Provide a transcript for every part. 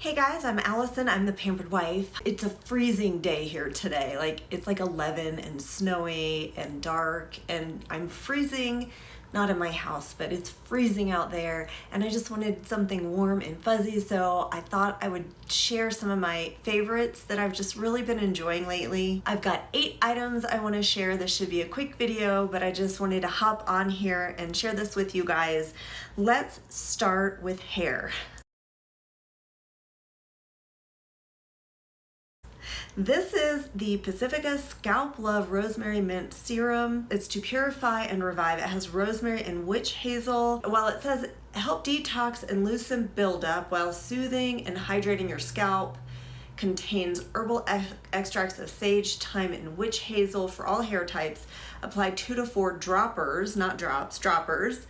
Hey guys, I'm Allison. I'm the Pampered Wife. It's a freezing day here today. It's like 11 and snowy and dark, and I'm freezing, not in my house, but it's freezing out there, and I just wanted something warm and fuzzy, so I thought I would share some of my favorites that I've just really been enjoying lately. I've got 8 items I want to share. This should be a quick video, but I just wanted to hop on here and share this with you guys. Let's start with hair. This is the Pacifica Scalp Love Rosemary Mint Serum. It's to purify and revive. It has rosemary and witch hazel. While it says help detox and loosen buildup while soothing and hydrating your scalp, contains herbal extracts of sage, thyme, and witch hazel for all hair types. Apply 2 to 4 droppers, not drops, droppers,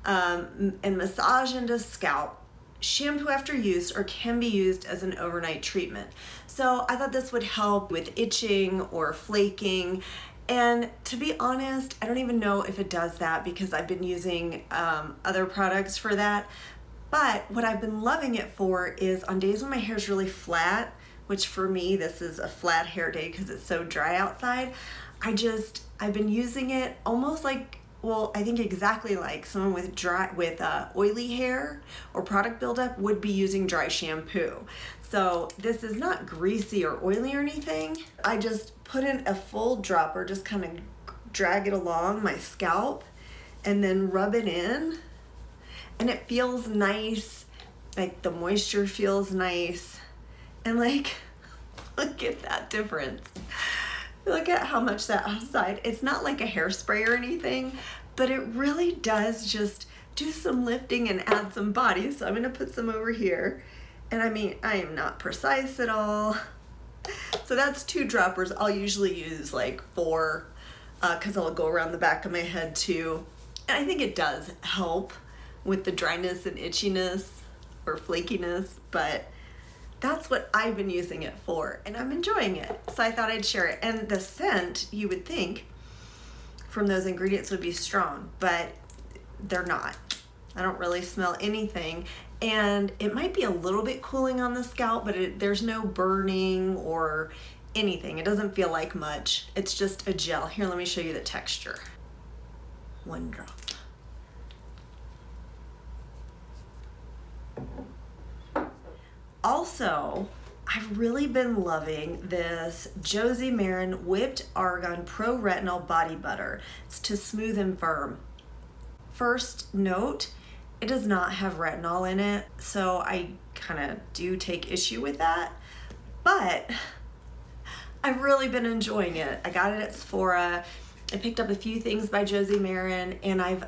and massage into scalp. Shampoo after use or can be used as an overnight treatment. So I thought this would help with itching or flaking, and to be honest, I don't even know if it does that because I've been using other products for that. But what I've been loving it for is on days when my hair is really flat, which for me this is a flat hair day because it's so dry outside. I've been using it almost like, well, I think exactly like someone with oily hair or product buildup would be using dry shampoo. So this is not greasy or oily or anything. I just put in a full dropper, just kind of drag it along my scalp and then rub it in, and it feels nice. Like the moisture feels nice, and like, look at that difference. Look at how much that outside. It's not like a hairspray or anything, but it really does just do some lifting and add some body. So I'm gonna put some over here. And I mean, I am not precise at all. So that's 2 droppers. I'll usually use like 4 because I'll go around the back of my head too. And I think it does help with the dryness and itchiness or flakiness, but that's what I've been using it for, and I'm enjoying it. So I thought I'd share it. And the scent, you would think from those ingredients would be strong, but they're not. I don't really smell anything, and it might be a little bit cooling on the scalp, but there's no burning or anything. It doesn't feel like much. It's just a gel. Here, let me show you the texture. 1 drop. Also, I've really been loving this Josie Maran Whipped Argon Pro Retinol Body Butter. It's to smooth and firm. First note, it does not have retinol in it, so I kind of do take issue with that, but I've really been enjoying it. I got it at Sephora. I picked up a few things by Josie Maran, and I've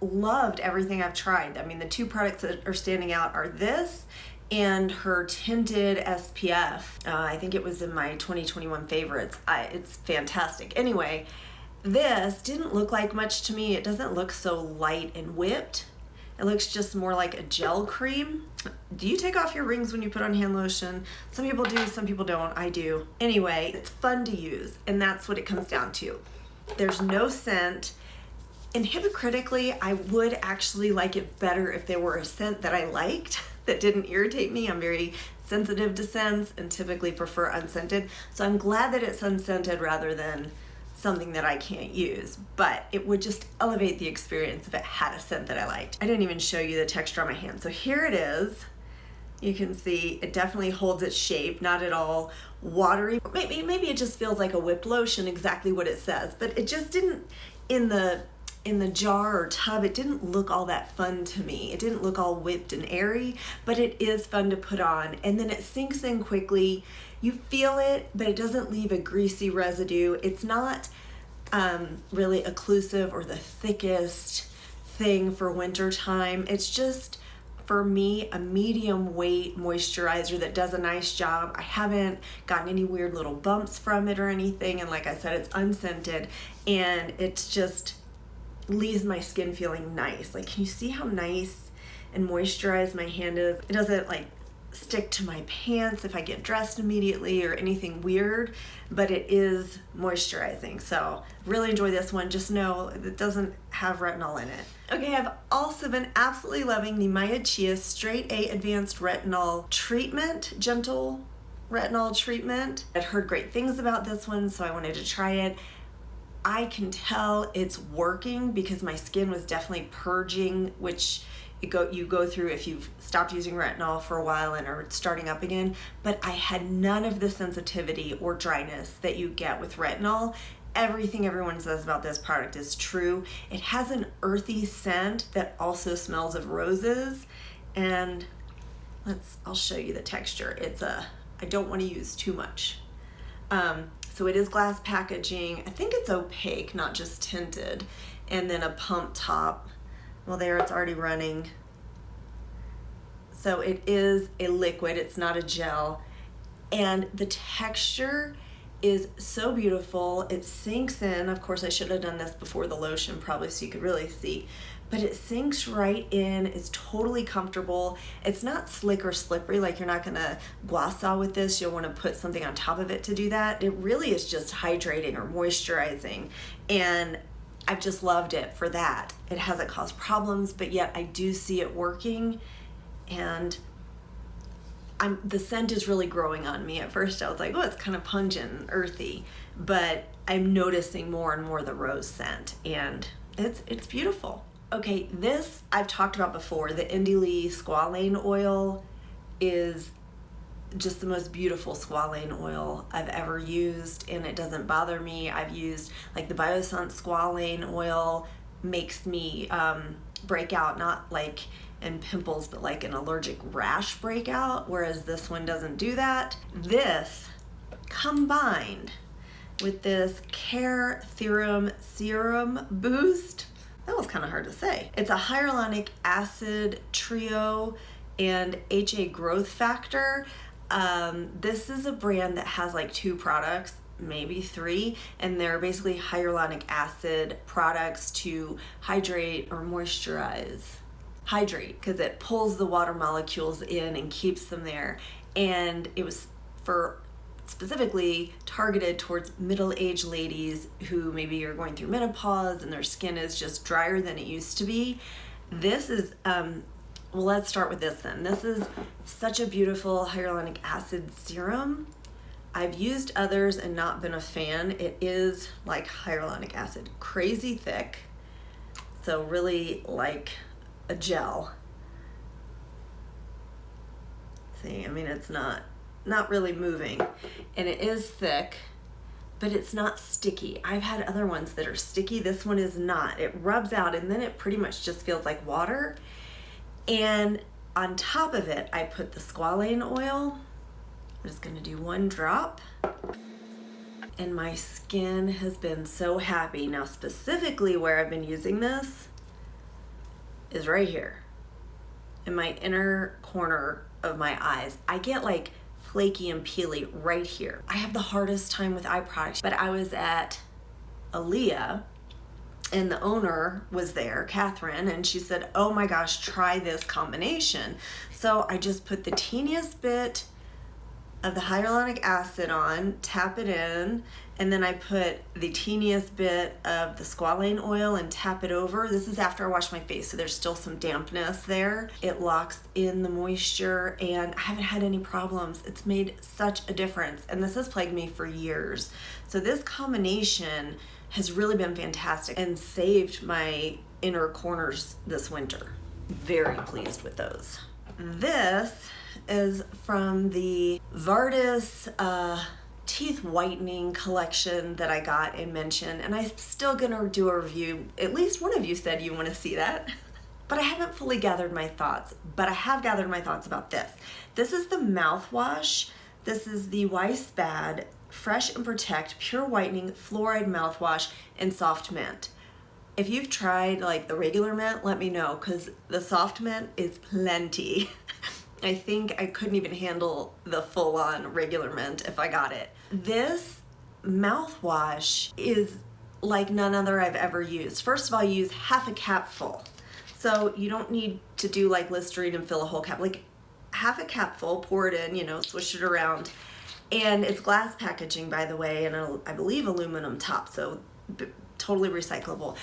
loved everything I've tried. I mean, the 2 products that are standing out are this and her tinted SPF. I think it was in my 2021 favorites. It's fantastic. Anyway, this didn't look like much to me. It doesn't look so light and whipped. It looks just more like a gel cream. Do you take off your rings when you put on hand lotion? Some people do, some people don't. I do. Anyway, it's fun to use, and that's what it comes down to. There's no scent. And hypocritically, I would actually like it better if there were a scent that I liked that didn't irritate me. I'm very sensitive to scents and typically prefer unscented. So I'm glad that it's unscented rather than something that I can't use. But it would just elevate the experience if it had a scent that I liked. I didn't even show you the texture on my hand. So here it is. You can see it definitely holds its shape, not at all watery. Maybe it just feels like a whipped lotion, exactly what it says. But it just didn't, in the jar or tub, it didn't look all that fun to me. It didn't look all whipped and airy, but it is fun to put on. And then it sinks in quickly. You feel it, but it doesn't leave a greasy residue. It's not really occlusive or the thickest thing for winter time. It's just, for me, a medium weight moisturizer that does a nice job. I haven't gotten any weird little bumps from it or anything. And like I said, it's unscented, and it's just leaves my skin feeling nice. Like, can you see how nice and moisturized my hand is? It doesn't like stick to my pants if I get dressed immediately or anything weird, but it is moisturizing. So really enjoy this one. Just know it doesn't have retinol in it. Okay, I've also been absolutely loving the Chia Straight A Advanced Retinol Treatment, Gentle Retinol Treatment. I'd heard great things about this one, so I wanted to try it. I can tell it's working because my skin was definitely purging, which you go through if you've stopped using retinol for a while and are starting up again, but I had none of the sensitivity or dryness that you get with retinol. Everything everyone says about this product is true. It has an earthy scent that also smells of roses, and I'll show you the texture. I don't want to use too much. So it is glass packaging. I think it's opaque, not just tinted, and then a pump top. Well, there, it's already running. So it is a liquid, it's not a gel. And the texture is so beautiful. It sinks in. Of course, I should have done this before the lotion probably so you could really see. But it sinks right in. It's totally comfortable. It's not slick or slippery, like you're not gonna gua sha with this. You'll wanna put something on top of it to do that. It really is just hydrating or moisturizing. And I've just loved it for that. It hasn't caused problems, but yet I do see it working, and the scent is really growing on me. At first I was like, oh, it's kind of pungent and earthy, but I'm noticing more and more the rose scent, and it's beautiful. Okay, this I've talked about before. The Indie Squalane Oil is just the most beautiful squalane oil I've ever used, and it doesn't bother me. I've used like the Biossance squalane oil, makes me break out, not like in pimples, but like an allergic rash breakout, whereas this one doesn't do that. This combined with this Caire Serum Boost, that was kind of hard to say. It's a hyaluronic acid trio and HA growth factor. This is a brand that has like 2 products, maybe 3, and they're basically hyaluronic acid products to hydrate or moisturize. Hydrate, because it pulls the water molecules in and keeps them there. And it was specifically targeted towards middle-aged ladies who maybe are going through menopause and their skin is just drier than it used to be. This is well, let's start with this then. This is such a beautiful hyaluronic acid serum. I've used others and not been a fan. It is like hyaluronic acid, crazy thick. So really like a gel. See, I mean, it's not really moving, and it is thick, but it's not sticky. I've had other ones that are sticky. This one is not. It rubs out and then it pretty much just feels like water. And on top of it, I put the Squalane Oil. I'm just gonna do 1 drop. And my skin has been so happy. Now, specifically where I've been using this is right here in my inner corner of my eyes. I get like flaky and peely right here. I have the hardest time with eye products, but I was at Aaliyah, and the owner was there, Catherine, and she said, oh my gosh, try this combination. So I just put the teeniest bit of the hyaluronic acid on, tap it in, and then I put the teeniest bit of the Squalane oil and tap it over. This is after I wash my face, so there's still some dampness there. It locks in the moisture, and I haven't had any problems. It's made such a difference, and this has plagued me for years. So this combination has really been fantastic and saved my inner corners this winter. Very pleased with those. This is from the vVardis teeth whitening collection that I got and mentioned, and I'm still gonna do a review. At least one of you said you want to see that. But I haven't fully gathered my thoughts, but I have gathered my thoughts about this. This is the mouthwash. This is the Weiss Bad Fresh and Protect Pure Whitening Fluoride Mouthwash in Soft Mint. If you've tried like the regular mint, let me know, because the soft mint is plenty. I think I couldn't even handle the full-on regular mint if I got it. This mouthwash is like none other I've ever used. First of all, you use half a cap full. So you don't need to do like Listerine and fill a whole cap. Like half a capful, pour it in, you know, swish it around. And it's glass packaging, by the way, and I believe aluminum top, so totally recyclable.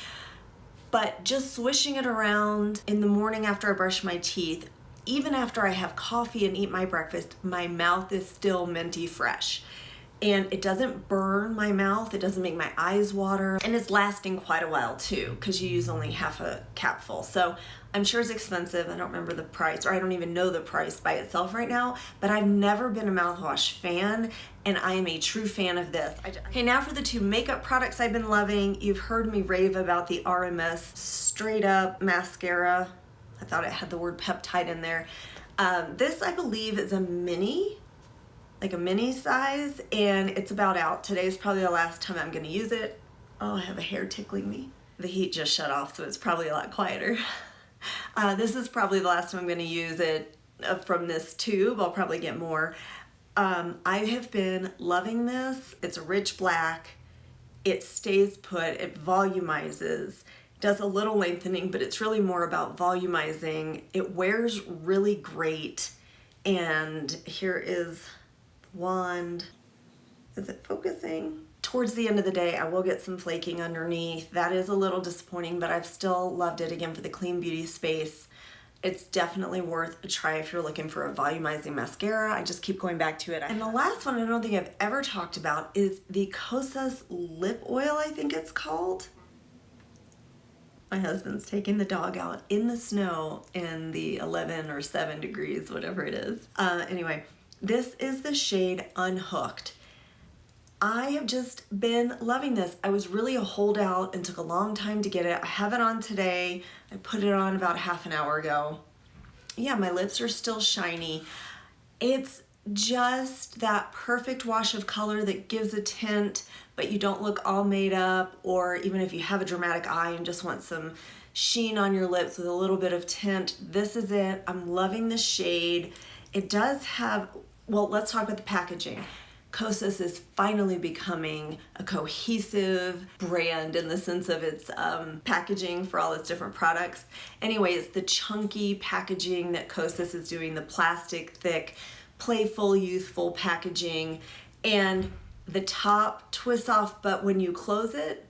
But just swishing it around in the morning after I brush my teeth, even after I have coffee and eat my breakfast, my mouth is still minty fresh. And it doesn't burn my mouth, it doesn't make my eyes water, and it's lasting quite a while too, because you use only half a capful. So I'm sure it's expensive. I don't remember the price, or I don't even know the price by itself right now, but I've never been a mouthwash fan, and I am a true fan of this. Okay, now for the two makeup products I've been loving. You've heard me rave about the Rms Straight Up Mascara. I thought it had the word peptide in there. This, I believe, is a mini, like a mini size, and it's about out. Today's probably the last time I'm gonna use it. Oh, I have a hair tickling me. The heat just shut off, so it's probably a lot quieter. This is probably the last time I'm gonna use it from this tube. I'll probably get more. I have been loving this. It's a rich black. It stays put, it volumizes, does a little lengthening, but it's really more about volumizing. It wears really great. And here is wand. Is it focusing? Towards the end of the day, I will get some flaking underneath. That is a little disappointing, but I've still loved it, again, for the clean beauty space. It's definitely worth a try if you're looking for a volumizing mascara. I just keep going back to it. And the last one I don't think I've ever talked about is the Cosas Lip Oil, I think it's called. My husband's taking the dog out in the snow in the 11 or 7 degrees, whatever it is. Anyway, this is the shade Unhooked. I have just been loving this. I was really a holdout and took a long time to get it. I have it on today. I put it on about half an hour ago. Yeah, my lips are still shiny. It's just that perfect wash of color that gives a tint, but you don't look all made up, or even if you have a dramatic eye and just want some sheen on your lips with a little bit of tint, this is it. I'm loving the shade. It does have, well, let's talk about the packaging. Cosas is finally becoming a cohesive brand in the sense of its packaging for all its different products. Anyways, the chunky packaging that Cosas is doing, the plastic thick, playful, youthful packaging, and the top twists off, but when you close it,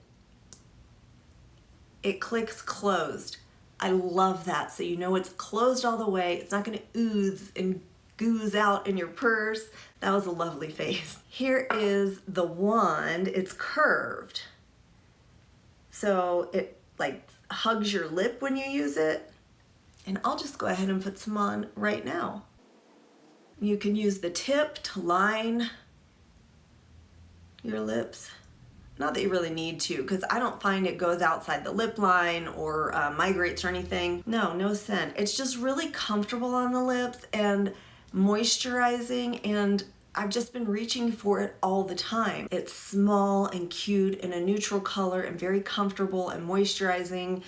it clicks closed. I love that, so you know it's closed all the way. It's not gonna ooze and goose out in your purse. That was a lovely face. Here is the wand. It's curved, so it like hugs your lip when you use it. And I'll just go ahead and put some on right now. You can use the tip to line your lips. Not that you really need to, because I don't find it goes outside the lip line or migrates or anything. No scent. It's just really comfortable on the lips and moisturizing, and I've just been reaching for it all the time. It's small and cute in a neutral color and very comfortable and moisturizing,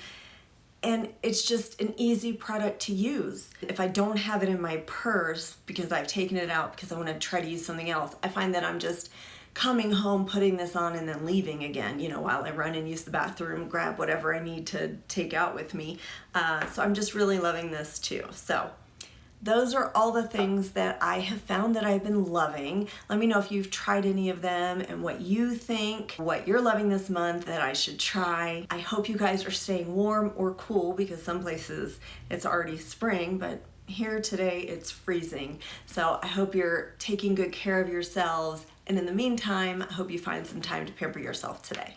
and it's just an easy product to use. If I don't have it in my purse because I've taken it out because I want to try to use something else, I find that I'm just coming home, putting this on, and then leaving again, you know, while I run and use the bathroom, grab whatever I need to take out with me. So I'm just really loving this too. So those are all the things that I have found that I've been loving. Let me know if you've tried any of them and what you think, what you're loving this month that I should try. I hope you guys are staying warm or cool, because some places it's already spring, but here today it's freezing. So I hope you're taking good care of yourselves. And in the meantime, I hope you find some time to pamper yourself today.